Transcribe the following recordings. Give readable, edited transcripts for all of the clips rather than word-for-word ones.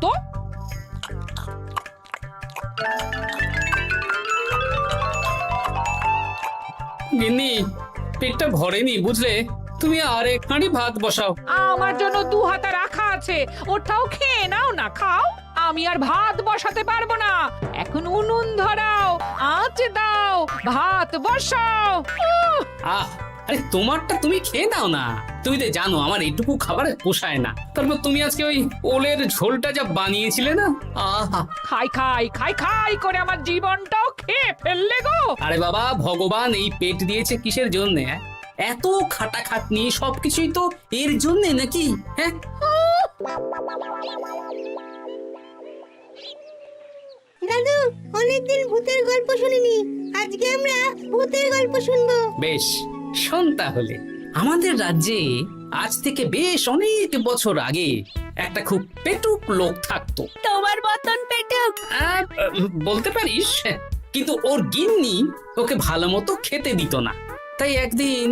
তো। গিন্নি, পেটটা ভরেনি বুঝলে, তুমি আরেক হাঁড়ি ভাত বসাও। আমার জন্য 2 হাতা রাখা আছে, ওটাও খেয়ে নাও না, খাও। আমি আর ভাত বসাতে পারবো না, এখন উনুন ধরাও, আঁচ দাও, ভাত বসাও। আহ, আরে তোমারটা তুমি খেয়ে নাও না। তুমি তো জানো আমার এইটুকু খাবার পোষায় না। তারপর তুমি আজকে ওই ওলের ঝোলটা যা বানিয়েছিলে না, আহা। খাই খাই খাই খাই করে আমার জীবনটাও খেয়ে ফেললে গো। আরে বাবা, ভগবান এই পেট দিয়েছে কিসের জন্য? এত খাটাখাটনি, সবকিছুই তো এর জন্য নাকি? হ্যাঁ, দাদু, অনেকদিন ভূতের গল্প শুনিনি, আজকে আমরা ভূতের গল্প শুনবো। বেশ, শোন তাহলে। আমাদের রাজ্যে আজ থেকে বেশ অনেক বছর আগে একটা খুব পেটুক লোক থাকতো। তোমার মতন পেটুক? বলতে পারিস, কিন্তু ওর গিন্নি ওকে ভালো মতো খেতে দিত না। তাই একদিন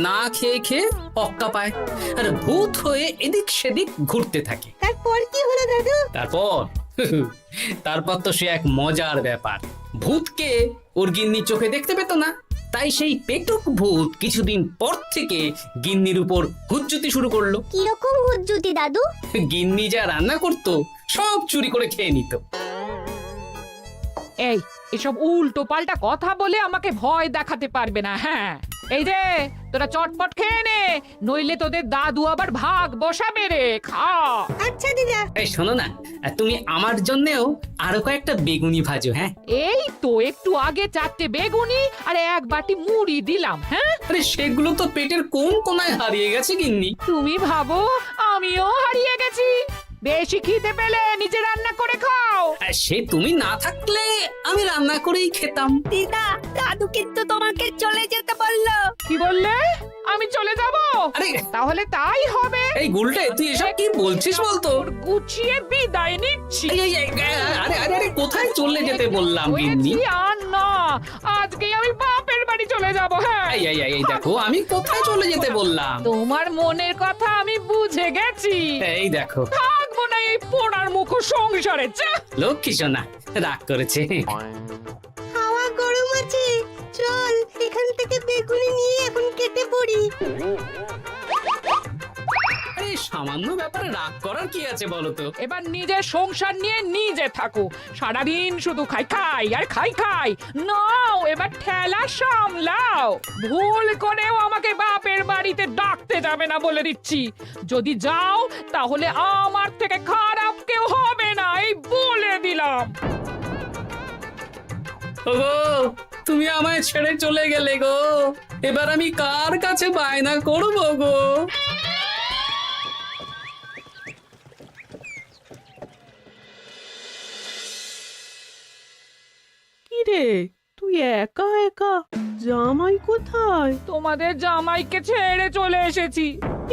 না খেয়ে খেয়ে অক্কা পায় আর ভূত হয়ে এদিক সেদিক ঘুরতে থাকে। তারপর কি হলো দাদু? তারপর তো সে এক মজার ব্যাপার। ভূতকে ওর গিন্নি চোখে দেখতে পেত না, তাই সেই পেটুক ভূত কিছুদিন পর থেকে গিন্নির উপর হুজ্জুতি শুরু করলো। কিরকম হুজ্জুতি দাদু? গিন্নি যা রান্না করতো সব চুরি করে খেয়ে নিত। এই এসব উল্টো পাল্টা কথা বলে আমাকে ভয় দেখাতে পারবে না। হ্যাঁ, এই যে তোরা চটপট খেয়ে নে, নইলে তোদের দাদু আবার ভাগ বসাবে রে। খা। আচ্ছা দিদা। এই শোনো না, তুমি আমার জন্যেও আরো কয়েকটা বেগুনি ভাজো। হ্যাঁ, এই তো একটু আগে 4টে বেগুনি আর 1 বাটি মুড়ি দিলাম। হ্যাঁ, আরে সেগুলো তো পেটের কোন কোনায় হারিয়ে গেছে গিন্নি। তুমি ভাবো আমিও হারিয়ে গেছি? বেশি খিদে পেলে নিজে রান্না করে খাও। আর সে তুমি না থাকলে আমি রান্না করেই খেতাম। দিদা, দাদু কিন্তু তোমাকে চলে যেতে বললো। কি বললে? আমি চলে যাব? আরে তাহলে তাই হবে। এই গুলটে, তুই এসব কি বলছিস বলতো? গুছিয়ে বিদায় নিচ্ছি। আরে আরে আরে, কোথায় চলে যেতে বললাম গিন্নি? হয়েছি আর না, আজকেই আমি বাপের বাড়ি চলে যাব। হ্যাঁ, এই দেখো, আমি কোথায় চলে যেতে বললাম? তোমার মনের কথা আমি বুঝে গেছি। এই দেখো, থাকবো না এই পোড়ার মুখ সংসারে। যা। লক্ষ্মী সোনা রাগ করেছে। হাওয়া গরম আছে, চল এখান থেকে বেগুনি নিয়ে এখন কেটে পড়ি। এই সামান্য ব্যাপারে রাগ করার কি আছে বলো তো? এবার নিজের সংসার নিয়ে নিজে থাকো, সারাদিন শুধু খাই খাই আর খাই খাই। নাও এবার ঠেলা সামলাও। ভুল করেও আমাকে বাপের বাড়িতে ডাকতে যাবে না বলে দিচ্ছি। যদি যাও তাহলে আমার থেকে খারাপ কেউ হবে না, এই বলে দিলাম। ওগো, তুমি আমায় ছেড়ে চলে গেলে গো, এবার আমি কার কাছে বায়না করবো গো? কি রে, তুই একা একা? জামাই কোথায়? তোমাদের জামাইকে ছেড়ে চলে এসেছি।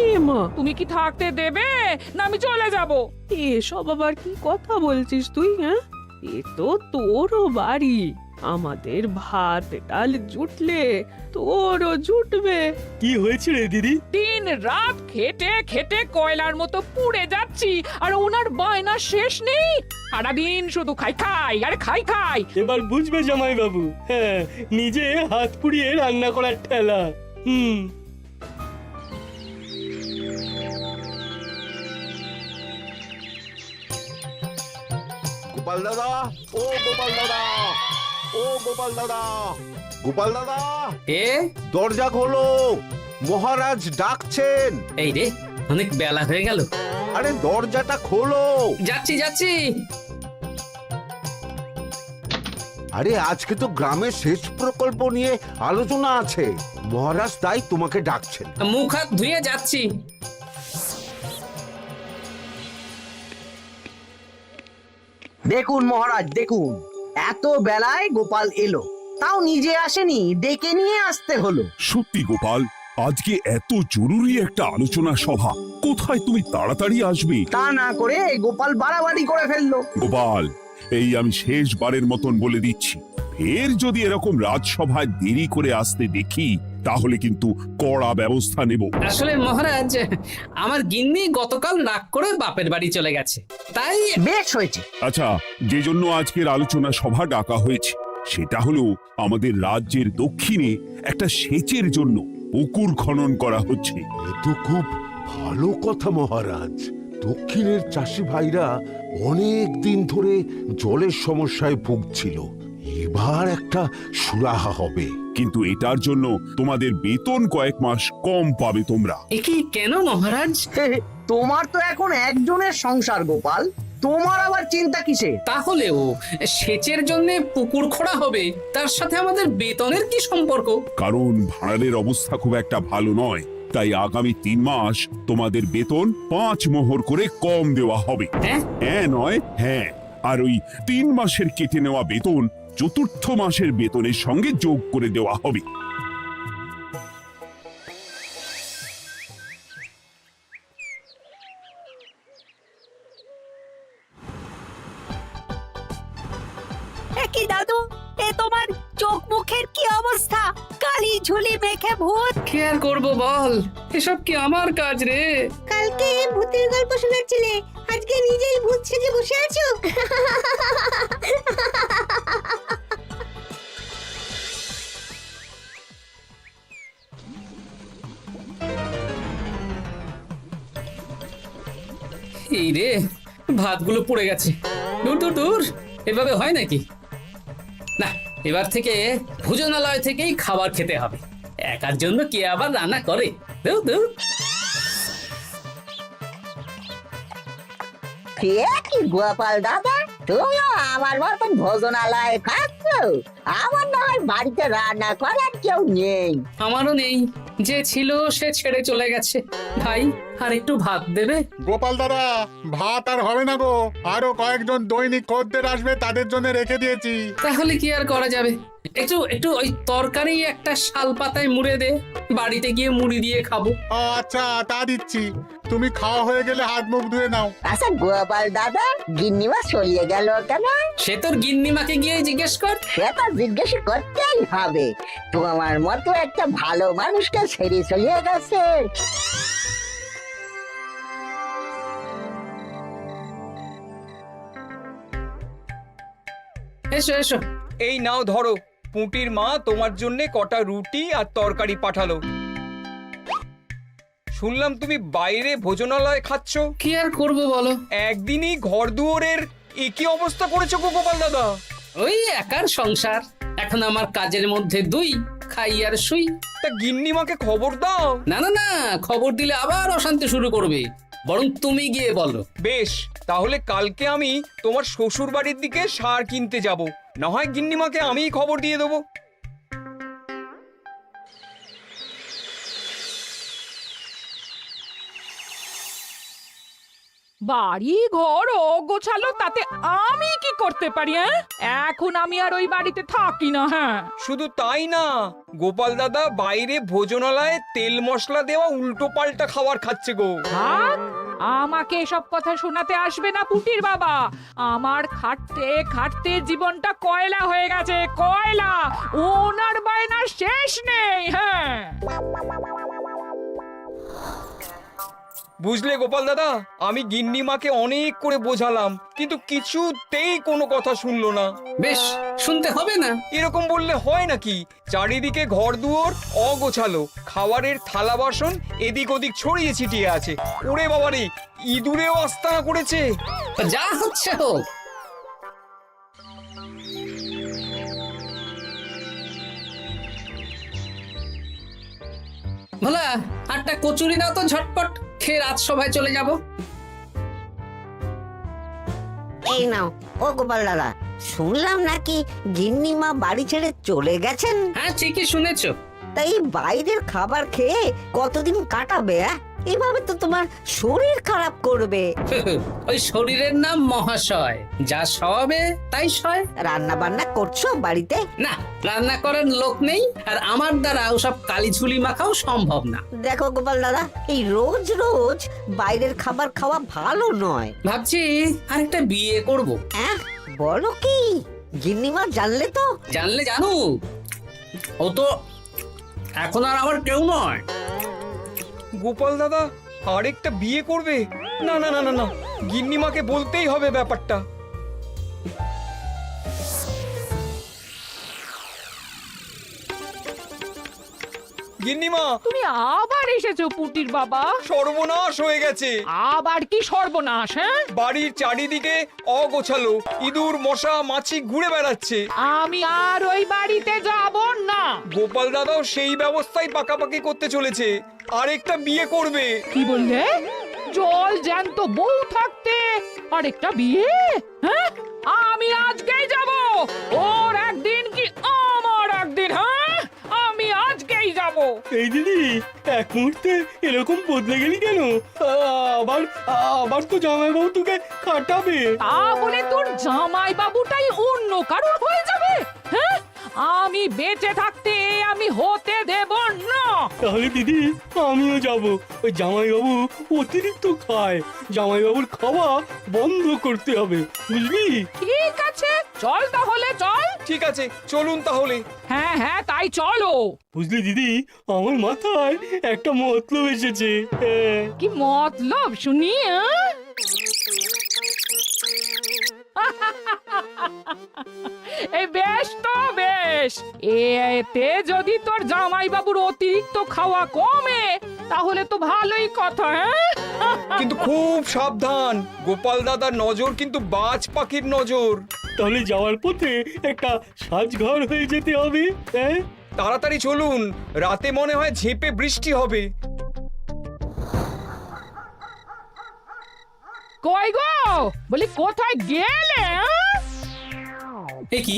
এ মা, তুমি কি থাকতে দেবে না আমি চলে যাব? এসব আবার কি কথা বলছিস তুই? হ্যাঁ, এ তো তোরও বাড়ি। আমাদের ভাত ডাল জুটলে তোরও জুটবে। কি হয়েছে রে দিদি? দিন রাত খেটে খেটে কয়লার মতো পুড়ে যাচ্ছি, আর ওনার বায়না শেষ নেই। সারাদিন শুধু খাই খাই আর খাই খাই। এবার বুঝবে জামাই বাবু। হ্যাঁ, নিজে হাত পুড়িয়ে রান্না করার ঠেলা। গোপাল দাদা, ও গোপাল দাদা, ও গোপাল দাদা, গোপাল দাদা, এ দরজা খোলো, মহারাজ ডাকছেন। এই রে, অনেক বেলা হয়ে গেল। আরে দরজাটা খোলো। যাচ্ছি যাচ্ছি। আরে আজকে তো গ্রামের সেচ প্রকল্প নিয়ে আলোচনা আছে, মহারাজ তাই তোমাকে ডাকছেন। মুখ হাত ধুয়ে যাচ্ছি। দেখুন মহারাজ, দেখুন এত বেলায় গোপাল এলো, তাও নিজে আসেনি, ডেকে নিয়ে আসতে হলো। সত্যি গোপাল, আজকে এত জরুরি একটা আলোচনা সভা, কোথায় তুমি তাড়াতাড়ি আসবে? তা না করে গোপাল বাড়াবাড়ি করে ফেললো। গোপাল, এই আমি শেষবারের মতন বলে দিচ্ছি, ফের যদি এরকম রাজসভায় দেরি করে আসতে দেখি, তাহলে কিন্তু কড়া ব্যবস্থা নেব। আসলে মহারাজ, আমার গিন্নি গতকাল রাগ করে বাপের বাড়ি চলে গেছে, তাই বেশ হয়েছে। আচ্ছা, যে জন্য আজকের আলোচনা সভা ডাকা হয়েছে সেটা হলো আমাদের রাজ্যের দক্ষিণে একটা সেচের জন্য পুকুর খনন করা হচ্ছে। এ তো খুব ভালো কথা মহারাজ। দক্ষিণের চাষি ভাইরা অনেক দিন ধরে জলের সমস্যায় ভুগছিল, এবার একটা সুরাহা হবে। কিন্তু এটার জন্য তোমাদের বেতন কয়েক মাস কম পাবে তোমরা। একি কেন মহারাজ? তোমার তো এখন একজনের সংসার গোপাল, তোমার আবার চিন্তা কিসে? তাহলেও সেচের জন্য পুকুর খোঁড়া হবে, তার সাথে আমাদের বেতনের কি সম্পর্ক? কারণ ভাড়ারের অবস্থা খুব একটা ভালো নয়, তাই আগামী 3 মাস তোমাদের বেতন 5 মোহর করে কম দেওয়া হবে। হ্যাঁ? হ্যাঁ নয় হ্যাঁ। আর ওই 3 মাসের কেটে নেওয়া বেতন চতুর্থ মাসের বেতনের সঙ্গে যোগ করে দেওয়া হবে। কি দাদু, এ তোমার চোখ মুখের কি অবস্থা? কালি ঝুলি মেখে ভূত। কি আর করবো বল, এসব কি আমার কাজ রে? কালকে ভূতের গল্প শোনাচ্ছিলে, আজকে নিজেই ভূত সেজে বসে আছো। এই রে, ভাতগুলো পড়ে গেছে। দূর দূর দূর, এভাবে হয় নাকি? না, এবার থেকে ভোজনালয় থেকেই খাবার খেতে হবে। একার জন্য কে আবার রান্না করে? দূর দূর। কি গোপাল দাদা, তুমিও আমার মতন ভোজনালয়ে খাচ্ছ? আমার না হয় বাড়িতে রান্না করার কেউ নেই। আমারও নেই, যে ছিল সে ছেড়ে চলে গেছে। ভাই, আর একটু ভাত দেবে? গোপাল দাদা, ভাত আর হবে না গো, আরো কয়েকজন দৈনিক খদ্দের আসবে, তাদের জন্য রেখে দিয়েছি। তাহলে কি আর করা যাবে? একটু একটু ওই তরকারি একটা শাল পাতায় মুড়ে দে, বাড়িতে গিয়ে মুড়ি দিয়ে খাবো। আচ্ছা, তা দিচ্ছি। তুমি খাওয়া হয়ে গেলে হাত মুখ ধুয়ে নাও। আচ্ছা গোপাল দাদা, গিন্নিমা চলিয়ে গেল কেন? সে তোর গিন্নিমাকে গিয়ে জিজ্ঞেস কর। সে তো জিজ্ঞেস করতেই হবে, তোমার মতো একটা ভালো মানুষকে ছেড়ে চলিয়ে গেছে। এসো এসো। এই নাও ধরো, পুঁটির মা তোমার জন্য কটা রুটি আর তরকারি পাঠালো। শুনলাম তুমি বাইরে ভোজনালয় খাচ্ছ। কি আর করবো বলো, একদিনই ঘর দুয়ারের একই অবস্থা করেছো গো গোপাল দাদা। ওই একার সংসার, এখন আমার কাজের মধ্যে 2, খাই আর শুই। তা গিন্নিমাকে খবর দাও। না না না, খবর দিলে আবার অশান্তি শুরু করবে, বরং তুমি গিয়ে বলো। বেশ, তাহলে কালকে আমি তোমার শ্বশুর বাড়ির দিকে সার কিনতে যাব, না হয় গিন্নিমাকে আমিই খবর দিয়ে দেবো। বাড়ি ঘর গোছালো, তাতে আমি কি করতে পারি? এখন আমি আর ওই বাড়িতে থাকি না। হ্যাঁ, শুধু তাই না, গোপাল দাদা বাইরে ভোজনালয়ে তেল মশলা দেওয়া উল্টো পাল্টা খাবার খাচ্ছে গো। থাক, আমাকে এসব কথা শোনাতে আসবে না পুটির বাবা। আমার খাটতে খাটতে জীবনটা কয়লা হয়ে গেছে, কয়লা। ওনার বায়নার শেষ নেই। হ্যাঁ, বুঝলে গোপাল দাদা, আমি গিন্নিমাকে অনেক করে বোঝালাম, কিন্তু কিছুতেই কোনো কথা শুনলো না। বেশ, শুনতে হবে না। এরকম বললে হয় নাকি? চারিদিকে ঘর দুয়ার অগোছালো, খাবারের থালা বাসন এদিক ওদিক ছড়িয়ে ছিটিয়ে আছে। ওরে বাবারে, ইঁদুরেও আস্তানা করেছে। যা হচ্ছে হোক। ভোলা, আটটা কচুরি দাও তো ঝটপট, খেয়ে রাজসভায় চলে যাব। এই নাও। ও গোপাল দাদা, শুনলাম নাকি গিন্নিমা বাড়ি ছেড়ে চলে গেছেন? হ্যাঁ, ঠিকই শুনেছো। তাই বাইরের খাবার খেয়ে কতদিন কাটাবে? এভাবে তো তোমার শরীর খারাপ করবে। ওই শরীরের নাম মহাশয়, যা সবে তাই সয়। রান্না বান্না করছো বাড়িতে? না, রান্না করার লোক নেই, আর আমার দ্বারা ওসব কালিঝুলি মাখাও সম্ভব না। দেখো গোপাল দাদা, এই রোজ রোজ বাইরের খাবার খাওয়া ভালো নয়। ভাবছি আরেকটা বিয়ে করব। হ্যাঁ, বলো কি? গিন্নিমা জানলে তো? জানলে জানো, ও তো এখন আর আমার কেউ নয়। গোপাল দাদা আরেকটা বিয়ে করবে? না না না না না, গিন্নিমাকে বলতেই হবে ব্যাপারটা। গিন্নিমা, তুমি আবার এসেছো পুটির বাবা। সর্বনাশ হয়ে গেছে। আবার কি সর্বনাশ? হ্যাঁ, বাড়ির চারিদিকে অগোছালো, ইঁদুর মশা মাছি ঘুরে বেড়াচ্ছে। আমি আর ওই বাড়িতে যাব না। গোপাল দাদাও সেই ব্যবস্থাই পাকাপাকি করতে চলেছে, আরেকটা বিয়ে করবে। কি বললে? জল জ্যান্ত বউ থাকতে আরেকটা বিয়ে? হ্যাঁ, আমি আজকেই যাব। ওর একদিন কি আমার একদিন? হ্যাঁ, আমি আজকেই যাব। এই দিদি, এক মুহূর্তে এরকম বদলে গেলি কেন? আবার আবার তো জামাইবাবু তোকে কাটাবে। তা বলে তোর জামাই বাবুটাই অন্য কারোর হয়ে যাবে? হ্যাঁ, আমি বেঁচে থাকতে আমি হতে দেব না। তাহলে দিদি আমিও যাব। ওই জামাইবাবু অতিরিক্ত খায়, জামাইবাবুর খাওয়া বন্ধ করতে হবে, বুঝলি? ঠিক আছে, চল তাহলে চল। ঠিক আছে, চলুন তাহলে। হ্যাঁ হ্যাঁ, তাই চলো। বুঝলি দিদি, আমার মাথায় একটা মতলব এসেছে। হ্যাঁ। কি মতলব শুনি? এই বেশ তো বেশ, এতে যদি তোর জামাই বাবুর অতিরিক্ত খাওয়া কমে তাহলে তো ভালোই কথা। হ্যাঁ, কিন্তু খুব সাবধান, গোপাল দাদার নজর কিন্তু বাজ পাখির নজর। তাহলে যাওয়ার পথে একটা সাজঘর হয়ে যেতে হবে। হ্যাঁ, তাড়াতাড়ি চলুন, রাতে মনে হয় ঝেঁপে বৃষ্টি হবে। কই গো, বলি কোথায় গেলে? এ কি,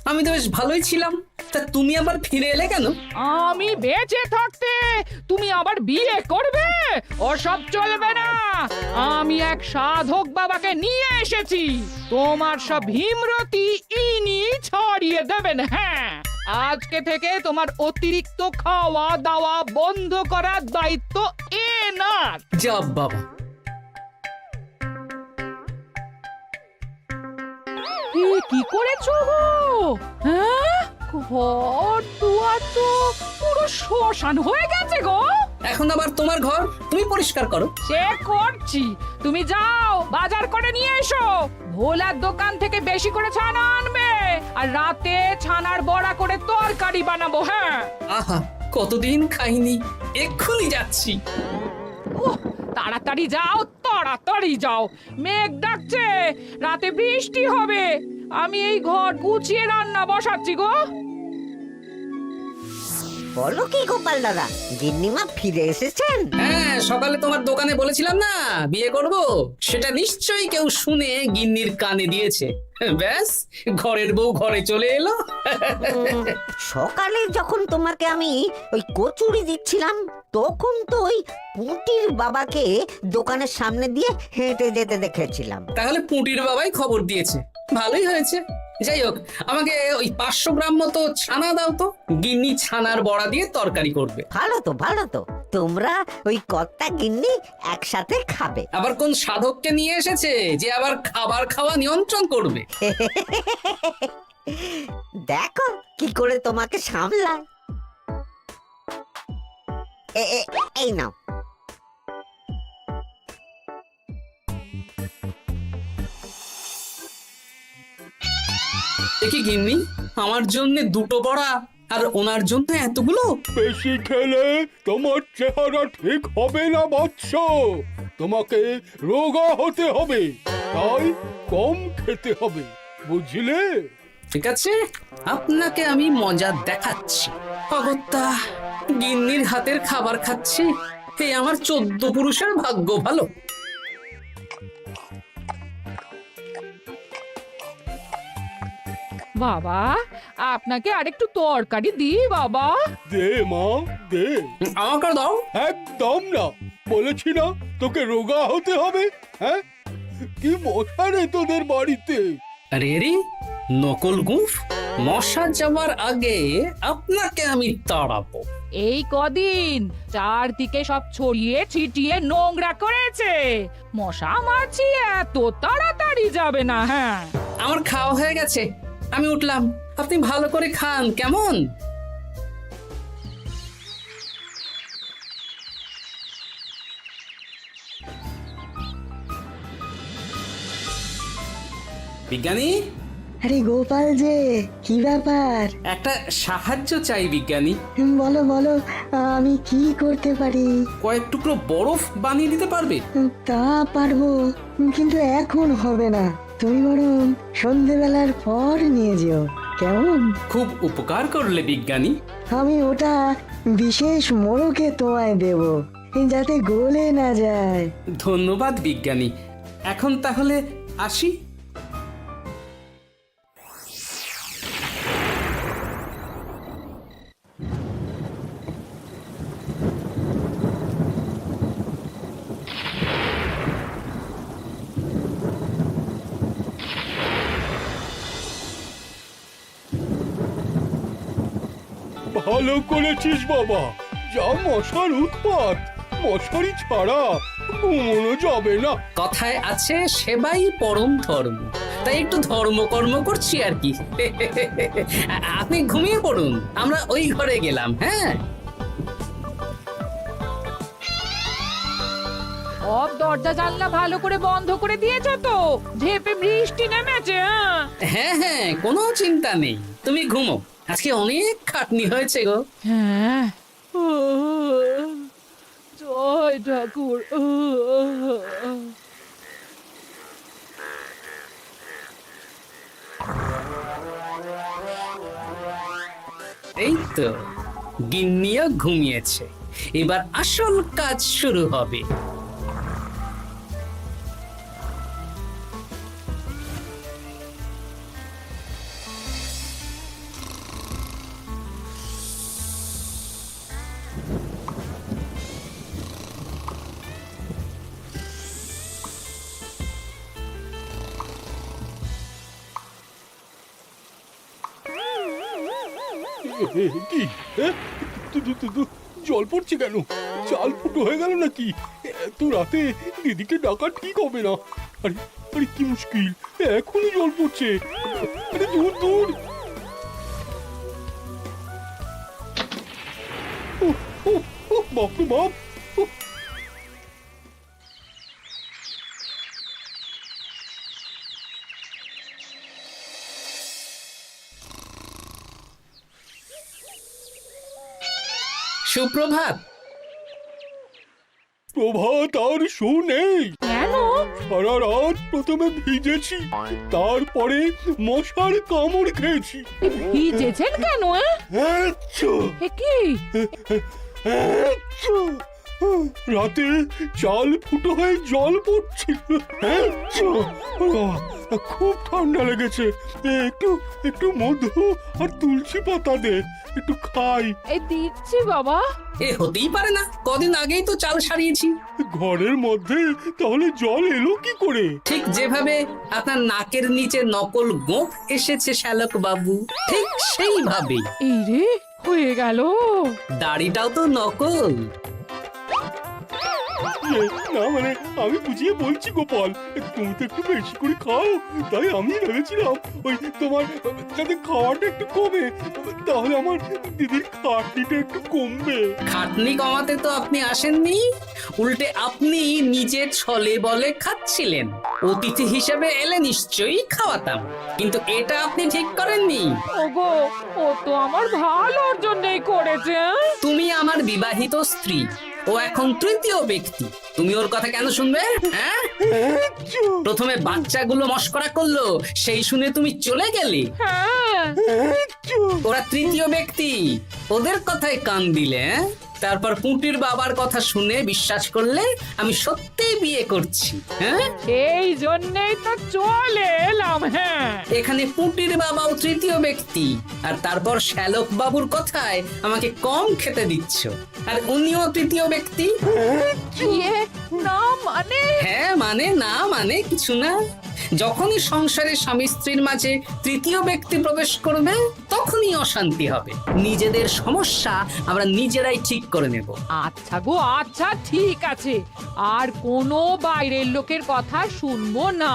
আমি তো বেশ ভালোই ছিলাম, তা তুমি আবার ফিরে এলে কেন? আমি বেঁচে থাকতে তুমি আবার বিয়ে করবে? ওসব চলবে না। আমি এক সাধক বাবাকে নিয়ে এসেছি, তোমার সব ভীমরতি ইনি ছড়িয়ে দেবেন। হ্যাঁ, আজকে থেকে তোমার অতিরিক্ত খাওয়া দাওয়া বন্ধ করার দায়িত্ব এনার। যা বাবা, কি করেছো গো? হ্যাঁ, ঘর দুয়ার তো পুরো শ্মশান হয়ে গেছে গো। এখন আবার তোমার ঘর তুমি পরিষ্কার করো। সে করছি, তুমি যাও বাজার করে নিয়ে এসো। ভোলার দোকান থেকে বেশি করে ছানা আনবে, আর রাতে ছানার বড়া করে তরকারি বানাবো। হ্যাঁ, আহা, কতদিন খাইনি, এক্ষুনি যাচ্ছি। উহ, তাড়াতাড়ি যাও, তাড়াতাড়ি যাও। মেঘ ডাকছে, রাতে বৃষ্টি হবে। আমি এই ঘর গুছিয়ে রান্না বসাচ্ছি গো। বলো কি গোপাল দাদা, গিন্নিমা ফিরে এসেছেন? হ্যাঁ, সকালে তোমার দোকানে বলেছিলাম না বিয়ে করব, সেটা নিশ্চয়ই কেউ শুনে গিন্নির কানে দিয়েছে। ব্যাস, ঘরের বউ ঘরে চলে এলো। সকালে যখন তোমাকে আমি ওই কচুরি দিচ্ছিলাম, তখন তো ওই পুটির বাবাকে দোকানের সামনে দিয়ে হেঁটে যেতে দেখেছিলাম। তাহলে পুঁটির বাবাই খবর দিয়েছে, ভালোই হয়েছে। যাই হোক, আমাকে ওই 500 গ্রাম মতো ছানা দাও তো, গিন্নি ছানার বড়া দিয়ে তরকারি করবে। ভালো তো, ভালো তো, তোমরা ওই কর্তা গিন্নি একসাথে খাবে। আবার কোন সাধককে নিয়ে এসেছে যে আবার খাবার খাওয়া নিয়ন্ত্রণ করবে? দেখো কি করে তোমাকে সামলায়। এই নাও। দেখি গিন্নি, আমার জন্য দুটো বড়া আর ওনার জন্য এতগুলো? বেশি খেলে তোমার চেহারা ঠিক হবে না বৎস, তোমাকে রোগা হতে হবে, তাই কম খেতে হবে, বুঝলে? ঠিক আছে, আপনাকে আমি মজা দেখাচ্ছি। অগত্যা গিন্নির হাতের খাবার খাচ্ছি, এই আমার 14 পুরুষের ভাগ্য ভালো। বাবা, আপনাকে আরেকটু তরকারি দিই বাবা? দে মা, দে। আমাকে দাও। একদম না, বলেছি না তোকে রোগা হতে হবে। হ্যাঁ, কি মশা রে তোদের বাড়িতে। আরে রে, নকল গুফ, মশা যাওয়ার আগে আপনাকে আমি তাড়াবো। এই কদিন চারদিকে সব ছড়িয়ে ছিটিয়ে নোংরা করেছে, মশা মাছি এত তাড়াতাড়ি যাবে না। হ্যাঁ, আমার খাওয়া হয়ে গেছে, আমি উঠলাম, আপনি ভালো করে খান কেমন? বিজ্ঞানী, আরে গোপাল যে, কি ব্যাপার? একটা সাহায্য চাই বিজ্ঞানী। বলো বলো, আমি কি করতে পারি? কয়েক টুকরো বরফ বানিয়ে দিতে পারবে? তা পারবো, কিন্তু এখন হবে না। তুমি বরং সন্ধেবেলার পর নিয়ে যেও, কেমন? খুব উপকার করলে বিজ্ঞানী। আমি ওটা বিশেষ মোড়কে তোমায় দেব, যাতে গলে না যায়। ধন্যবাদ বিজ্ঞানী। এখন তাহলে আসি। ভালো করেছিস বাবা, যা মশার উৎপাত, মশারি ছাড়া ঘুমোনো যাবে না। কথায় আছে সেবাই পরম ধর্ম, তাই একটু ধর্মকর্ম করছি আর কি। আপনি ঘুমিয়ে পড়ুন, আমরা ওই ঘরে গেলাম। হ্যাঁ, সব দরজা জানলা ভালো করে বন্ধ করে দিয়েছো তো? ঝেপে বৃষ্টি নেমেছে। হ্যাঁ হ্যাঁ, কোনো চিন্তা নেই, তুমি ঘুমো। আজকে অনেক খাটনি হয়েছে গো। হ্যাঁ, জয় ঠাকুর। এই তো গিন্নিও ঘুমিয়েছে, এবার আসল কাজ শুরু হবে। কি জল পড়ছে কেন? চাল ফুটো হয়ে গেল নাকি? এত রাতে দিদিকে ডাকা ঠিক হবে না। আরে আরে কি মুশকিল, এখনই জল পড়ছে। আরে দূর দূর। বাপরে বাপ। সুপ্রভাত। প্রভাত আর শু নেই। কেন? সারা রাত প্রথমে ভিজেছি, তারপরে মশার কামড় খেয়েছি। ভিজেছেন কেন? এ কি? রাতে চাল ফুটো হয়ে জল পড়ছিল। খুব ঠান্ডা লেগেছে। একটু একটু মধু আর তুলসী পাতা দে, একটু খাই। এই দিচ্ছি বাবা। এ হতেই পারে না, কদিন আগেই তো চাল সারিয়েছি। ঘরের মধ্যে তাহলে জল এলো কি করে? ঠিক যেভাবে আপনার নাকের নিচে নকল গোঁফ এসেছে শ্যালক বাবু, ঠিক সেইভাবেই। এই রে, হয়ে গেল। দাড়িটাও তো নকল। না মানে আমি বুঝিয়ে বলছি গোপাল, তুমি তো একটু বেশি করে খাও, তাই আমি ভেবেছিলাম ওই তোমার যাতে খাওয়াটা একটু কমে, তাহলে আমার দিদির খাটনিটা একটু কমবে। খাটনি কমাতে তো আপনি আসেননি, উল্টে আপনি নিজের ছলে বলে খাচ্ছিলেন। অতিথি হিসেবে এলে নিশ্চয়ই খাওয়াতাম, কিন্তু এটা আপনি ঠিক করেননি। ওগো, ও তো আমার ভালোর জন্যই করেছে। তুমি আমার বিবাহিত স্ত্রী, ও এখন তৃতীয় ব্যক্তি, তুমি ওর কথা কেন শুনবে? হ্যাঁ, প্রথমে বাচ্চাগুলো মস্করা করলো, সেই শুনে তুমি চলে গেলে। ওরা তৃতীয় ব্যক্তি, ওদের কথায় কান দিলে। তারপর পুঁটির বাবার কথা শুনে বিশ্বাস করলে আমি সত্যি বিয়ে করছি। হ্যাঁ, এই জন্যই তো চলে এলাম। হ্যাঁ, এখানে পুঁটির বাবাও তৃতীয় ব্যক্তি, আর তারপর শ্যালক বাবুর কথায় আমাকে কম খেতে দিচ্ছ, আর উনিও তৃতীয় ব্যক্তি। না মানে? হ্যাঁ মানে, না মানে কিছু না। যখনই সংসারে স্বামী স্ত্রীর মাঝে তৃতীয় ব্যক্তি প্রবেশ করবে, তখনই অশান্তি হবে। নিজেদের সমস্যা আমরা নিজেরাই ঠিক করে নেব। আচ্ছা গো, আচ্ছা ঠিক আছে, আর কোনো বাইরের লোকের কথা শুনবো না।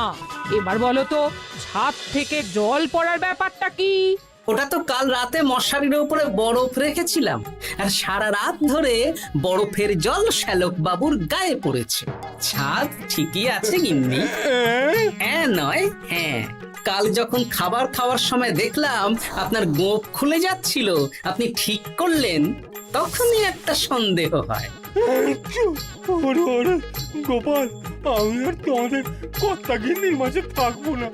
এবার বলো তো, ছাদ থেকে জল পড়ার ব্যাপারটা কি? ওটা তো কাল রাতে মশারির উপরে বরফ রেখেছিলাম, আর সারা রাত ধরে বরফের জল শ্যালক বাবুর গায়ে পড়েছে। ছাদ ঠিকই আছে গিন্নি। হ্যাঁ নয় হ্যাঁ। কাল যখন খাবার খাওয়ার সময় দেখলাম আপনার গোঁফ খুলে যাচ্ছিল, আপনি ঠিক করলেন, তখনই একটা সন্দেহ হয়। ওরে ওরে গোপাল, আমি আর তোমাদের কর্তা গিন্নির মাঝে থাকবো না।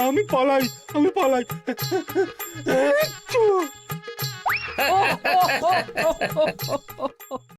আমি পালাই, আমি পালাই। ও, ও, ও, ও, ও, ও, ও।